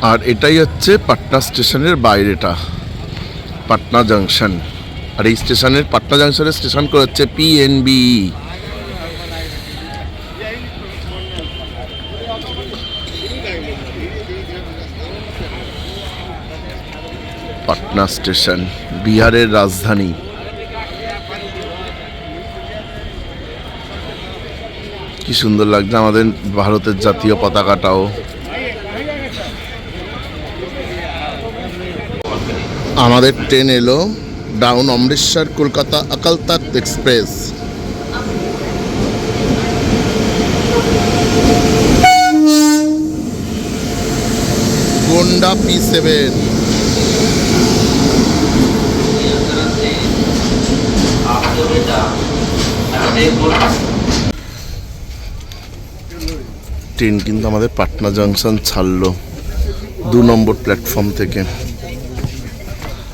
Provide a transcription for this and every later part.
আর এটাই হচ্ছে পাটনা স্টেশনের বাইরেটা, পাটনা জাংশন। আর এই স্টেশনের পাটনা জাংশনের স্টেশন করে হচ্ছে পিএনবি। পাটনা স্টেশন বিহারের রাজধানী। কি সুন্দর লাগছে আমাদের ভারতের জাতীয় পতাকাটাও। আমাদের ট্রেন এলো ডাউন অমৃতসর কলকাতা আকাল Takht express. Gonda P7। Train কিন্তু আমাদের পাটনা জাংশন ছাড়লো 2 নম্বর প্ল্যাটফর্ম থেকে।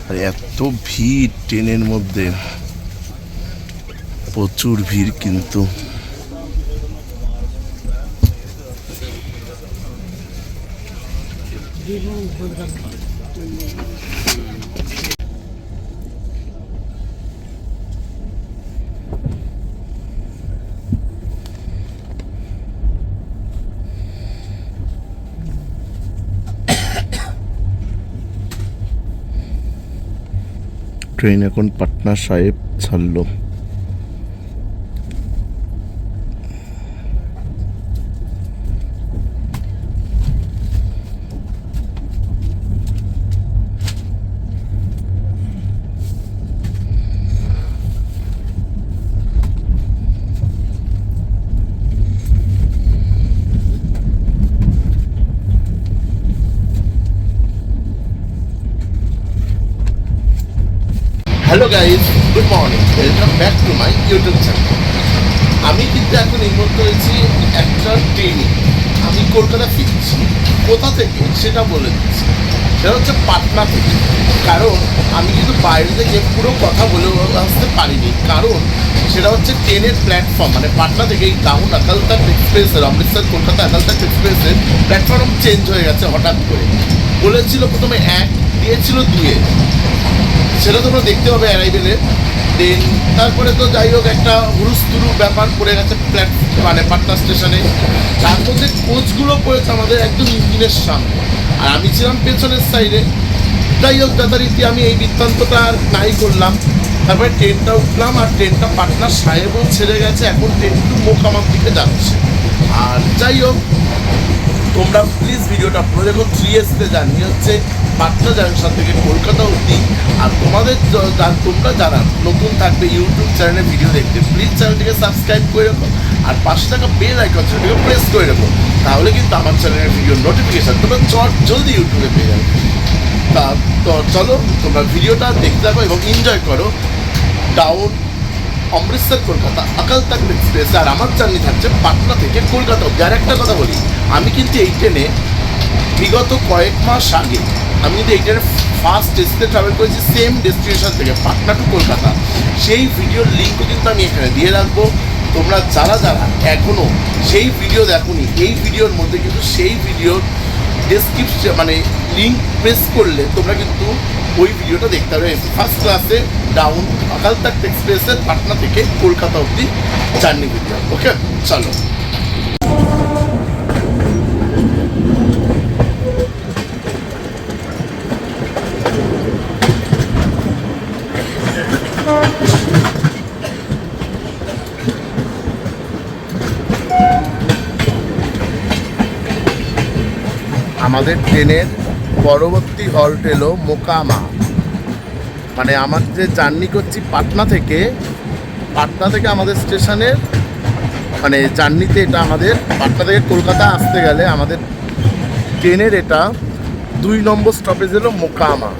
আর এত ভিড় ট্রেনের মধ্যে, প্রচুর ভিড় কিন্তু। ট্রেন এখন পাটনা সাহেব ছাড়লো। Hello guys, good morning, welcome back to my YouTube channel. আমি কিন্তু এখন এই মুহূর্তে রয়েছি একটা ট্রেনে। আমি কলকাতা ফিরছি। কোথা থেকে সেটা বলে দিচ্ছি। সেটা হচ্ছে পাটনা থেকে। কারণ আমি কিন্তু বাইরে থেকে পুরো কথা বলে আসতে পারিনি, কারণ সেটা হচ্ছে ট্রেনের প্ল্যাটফর্ম, মানে পাটনা থেকে এই ডাউন আকাল তখ্ত এক্সপ্রেসের, অমৃতসর কলকাতা আকাল তখ্ত এক্সপ্রেসের প্ল্যাটফর্ম চেঞ্জ হয়ে গেছে হঠাৎ করে। বলেছিল প্রথমে 1, দিয়েছিল 2-এ। সেটা তোমরা দেখতে হবে অ্যারাইভেলে। দেন তারপরে তো যাই হোক একটা হুরুস্তুরু ব্যাপার পড়ে গেছে মানে পাটনা স্টেশনে। তার মধ্যে কোচগুলো পড়েছে আমাদের একদম ইঞ্জিনের সামনে, আর আমি ছিলাম পেছনের সাইডে। যাই হোক যথারীতি আমি এই বৃত্তান্তটা আর নাই করলাম। তারপরে ট্রেনটা উঠলাম, আর ট্রেনটা পাটনা সাহেবও ছেড়ে গেছে। এখন ট্রেন একটু মোকামার দিকে যাচ্ছে। আর যাই হোক তোমরা প্লিজ ভিডিওটা পুরো দেখো। 3S-তে জানিয়ে হচ্ছে পাটনা জাংশন থেকে কলকাতা অবধি। আর তোমরা যারা নতুন থাকবে ইউটিউব চ্যানেলে ভিডিও দেখতে, প্লিজ চ্যানেলটিকে সাবস্ক্রাইব করে রাখো, আর পাশে থাকা বেল আইকন সেটাকে প্রেস করে রাখো। তাহলে কিন্তু আমার চ্যানেলের ভিডিও নোটিফিকেশান তোমরা জলদি ইউটিউবে পেয়ে যাবে। তো চলো তোমরা ভিডিওটা দেখতে থাকো এবং এনজয় করো ডাউন অমৃতসর কলকাতা আকাল তখ্ত এক্সপ্রেস। আর আমার জার্নি থাকছে পাটনা থেকে কলকাতা অবধি। আর একটা কথা বলি, আমি কিন্তু এই ট্রেনে বিগত কয়েক মাস আগে আমি কিন্তু এই ট্রেনে ফার্স্ট এসিতে ট্রাভেল করেছি, সেম ডেস্টিনেশন থেকে পাটনা টু কলকাতা। সেই ভিডিওর লিঙ্কও কিন্তু আমি এখানে দিয়ে রাখবো। তোমরা যারা যারা এখনও সেই ভিডিও দেখোনি, এই ভিডিওর মধ্যে কিন্তু সেই ভিডিওর ডেসক্রিপশন মানে লিঙ্ক প্রেস করলে তোমরা কিন্তু ওই ভিডিওটা দেখতে পাবে। ফার্স্ট ক্লাসে ডাউন আকাল তখ্ত এক্সপ্রেসের পাটনা থেকে কলকাতা অবধি জার্নি ভিডিও। ওকে চলো। আমাদের ট্রেনের পরবর্তী হল্ট এলো মোকামা। মানে আমার যে জার্নি করছি পাটনা থেকে আমাদের স্টেশনের মানে জার্নিতে, এটা আমাদের পাটনা থেকে কলকাতা আসতে গেলে আমাদের ট্রেনের এটা 2 নম্বর স্টপেজ এলো মোকামা।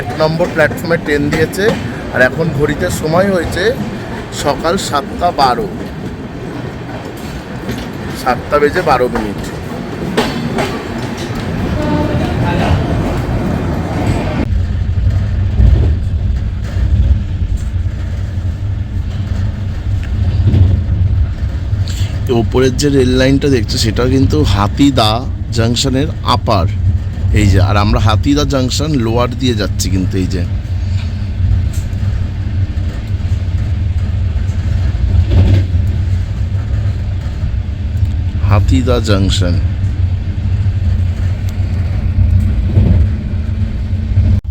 এক নম্বর প্ল্যাটফর্মে ট্রেন দিয়েছে। আর এখন ঘড়িতে সময় হয়েছে সকাল 7:12, 7:12। ওপরের যে রেল লাইনটা দেখছো সেটাও কিন্তু হাতিদা জাংশনের আপার, এই যে, আর আমরা হাতিদা জাংশন লোয়ার দিয়ে যাচ্ছি কিন্তু, এই যে হাতিদা জাংশন।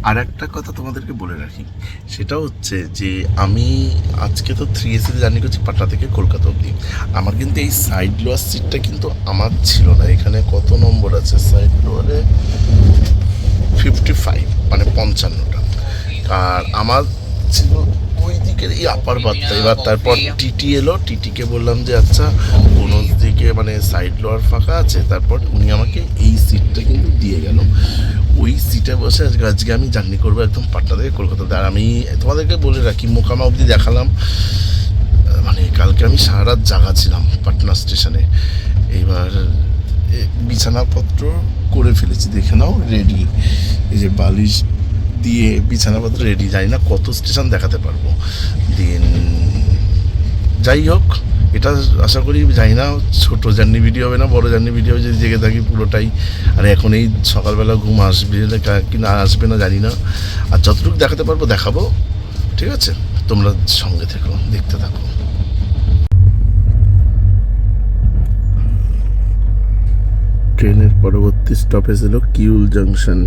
আর একটা কথা তোমাদেরকে বলে রাখি, সেটা হচ্ছে যে আমি আজকে তো 3AC-তে জার্নি করছি পাটনা থেকে কলকাতা অবধি। আমার কিন্তু এই সাইড লোয়ার সিটটা কিন্তু আমার ছিল না। এখানে কত নম্বর আছে সাইড লোয়ারে? 55, মানে 55টা। আর আমার ছিল ওই দিকের এই আপার বার্থটা। এবার তারপর টিটি এলো, টিটিকে বললাম যে আচ্ছা কোন দিকে মানে সাইড লোয়ার ফাঁকা আছে, তারপর উনি আমাকে এই সিটটা কিন্তু দিয়ে গেল। ওই সিটে বসে আজকে আমি জার্নি করবো একদম পাটনা থেকে কলকাতাতে। আর আমি তোমাদেরকে বলে রাখি, মোকামা অবধি দেখালাম, মানে কালকে আমি সারা রাত জাগা ছিলাম পাটনা স্টেশনে। এবার বিছানাপত্র করে ফেলেছি, দেখে নাও, রেডি। এই যে বালিশ দিয়ে বিছানাপত্র রেডি। জানি না কত স্টেশন দেখাতে পারবো। দেন যাই হোক, এটা আশা করি জানি না ছোটো জার্নি ভিডিও হবে না বড় জার্নি ভিডিও, যদি জেগে থাকি পুরোটাই। আর এখন এই সকালবেলা ঘুম আসবে কি না আসবে না জানি না। আর যতটুকু দেখাতে পারবো দেখাবো, ঠিক আছে? তোমরা সঙ্গে থেকো, দেখতে থাকো। ট্রেনের পরবর্তী স্টপেজ হলো কিউল জংশন।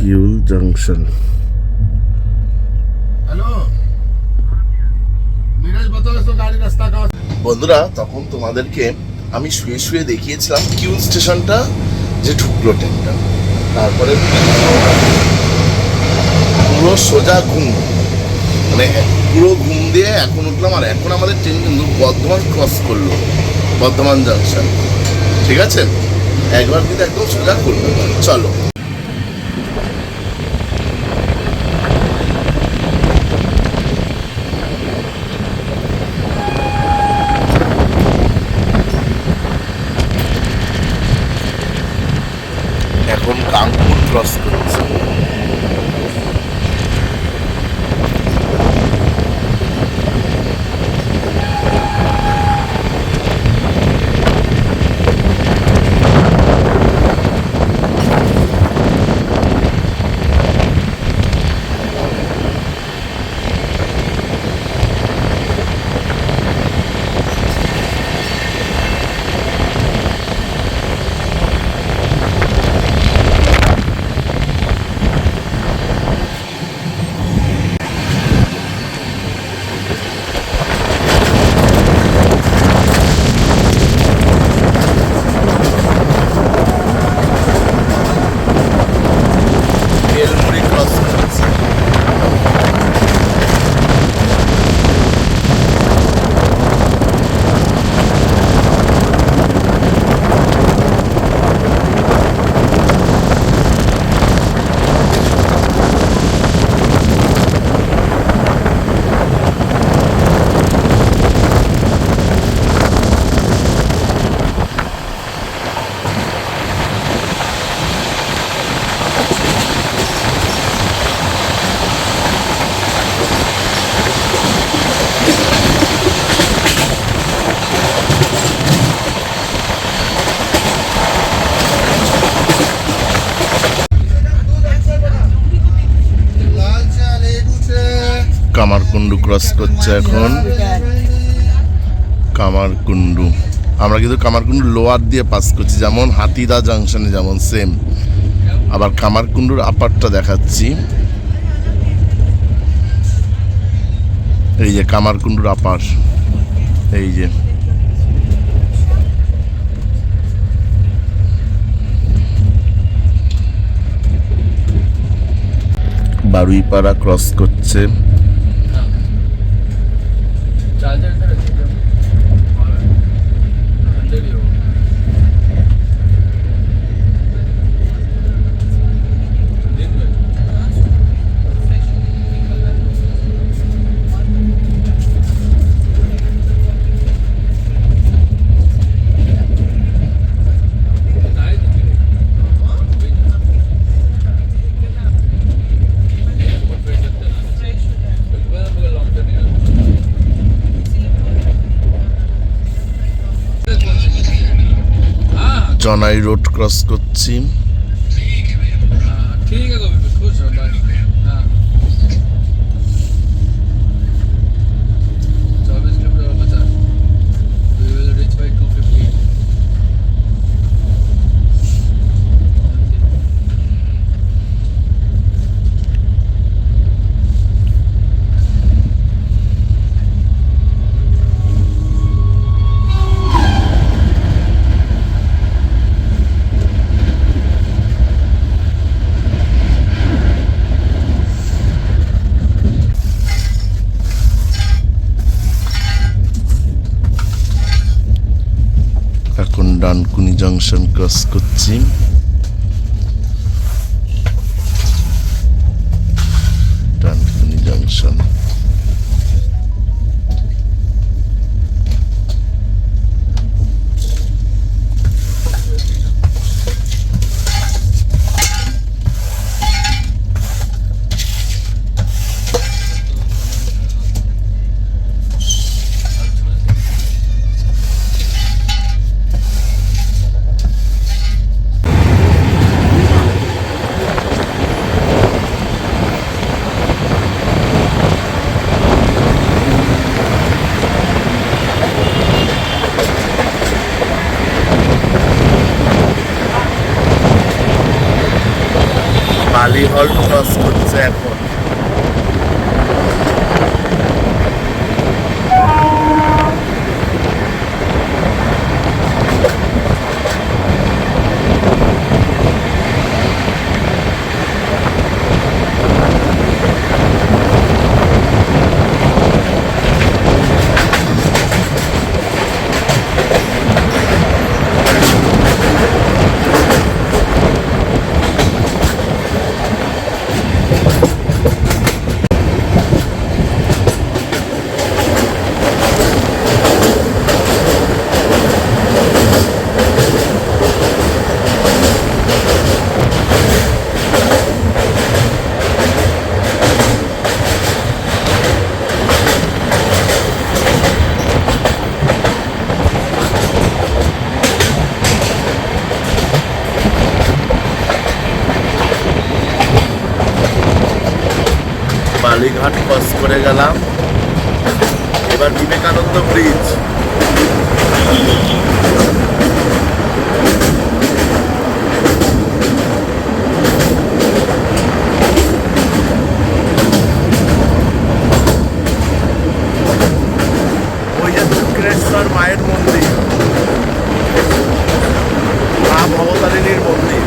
কিউল জংশন। বন্ধুরা, তখন তোমাদেরকে আমি শুয়ে শুয়ে দেখিয়েছিলাম কিউল স্টেশনটা যে ঢুকলো ট্রেনটা। তারপরে পুরো সোজা ঘুম, মানে পুরো ঘুম দিয়ে এখন উঠলাম। আর এখন আমাদের ট্রেন কিন্তু বর্ধমান ক্রস করলো, বর্ধমান জাংশন, ঠিক আছে? একবার কিন্তু একদম সোজা করলো। চলো। এখন কানপুর ক্রস করছে। কামারকুন্ডু ক্রস করছে এখন। কামারকুন্ডু, আমরা কিন্তু কামারকুন্ডু লোয়ার দিয়ে পাস করছি, যেমন হাতিদা জাংশনে যেমন সেম। আবার কামারকুন্ডুর আপারটা দেখাচ্ছি, এই যে কামারকুন্ডুর আপার, এই যে বারুইপাড়া ক্রস করছে। জনাই রোড ক্রস করছি। ठीक है कभी भी खुश रहो बाय। हाँ 24 किलोमीटर और बचा। We will reach by 2:50. এখন ডানকুনি জংশন ক্রস করছি। ডানকুনি জংশন বালি হল্ট ক্রস করছে এখন। বালিঘাট ক্রস করে গেলাম, এবার বিবেকানন্দ ব্রিজ। ওই যে দক্ষিণেশ্বর মায়ের মন্দির, মা ভবতারিণীর মন্দির।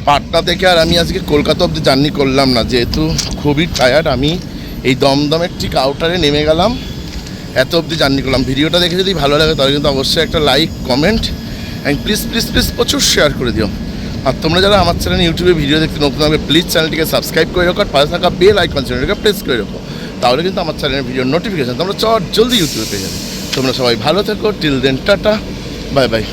পাটনা থেকে আর আমি আজকে কলকাতা অবধি জার্নি করলাম না, যেহেতু খুবই টায়ার্ড। আমি এই দমদমের ঠিক আউটারে নেমে গেলাম, এত অবধি জার্নি করলাম। ভিডিওটা দেখে যদি ভালো লাগে তাহলে কিন্তু অবশ্যই একটা like, comment and please please please প্রচুর শেয়ার করে দিও। আর তোমরা যারা আমার চ্যানেলে ইউটিউবে ভিডিও দেখতে নতুন হবে, প্লিজ চ্যানেলটিকে সাবস্ক্রাইব করে রাখো আর পাশে থাকা বেল আইকন চ্যানেলটিকে প্রেস করে রাখো, তাহলে কিন্তু আমার চ্যানেলের ভিডিওর নোটিফিকেশান তোমরা জলদি ইউটিউবে পেয়ে যাবে। তোমরা সবাই ভালো থেকো, till then tata, bye by.